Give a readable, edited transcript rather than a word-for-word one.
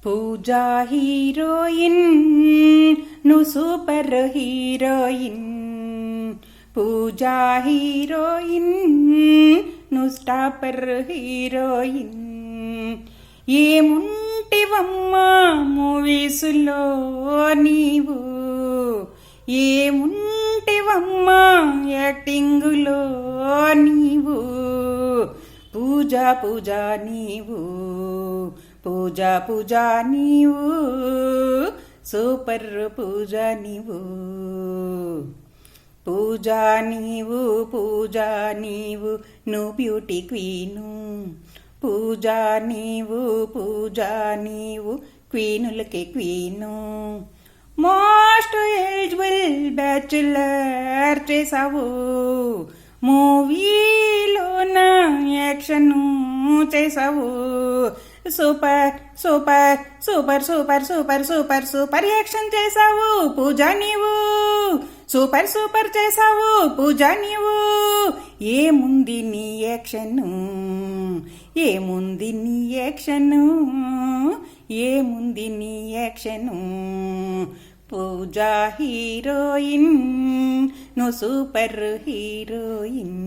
పూజా heroine నువ్వు super heroine. పూజా heroine నువ్వు stopper heroine. ఏముంటివమ్మా మూవీసులో నీవు, ఏముంటివమ్మా యాక్టింగులో నీవు. పూజా పూజా నీవు, పూజా పూజా నీవు, సూపర్ పూజా నీవు. పూజా నీవు, పూజా నీవు, నువ్వు బ్యూటీ క్వీను. పూజా నీవు, పూజా నీవు, క్వీనులకి క్వీను. మోస్ట్ ఎలిజిబుల్ బ్యాచులర్ చేసావు. మూవీలోన యాక్షన్ చేసావు. Super super super super super super super action చేసావు పూజా నీవు. సూపర్ సూపర్ చేసావు పూజా నీవు. ఏముంది నీ యాక్షను, ఏముంది నీ యాక్షను, ఏముంది నీ యాక్షను. పూజా హీరోయిన్ నువ్వు సూపర్ హీరోయిన్.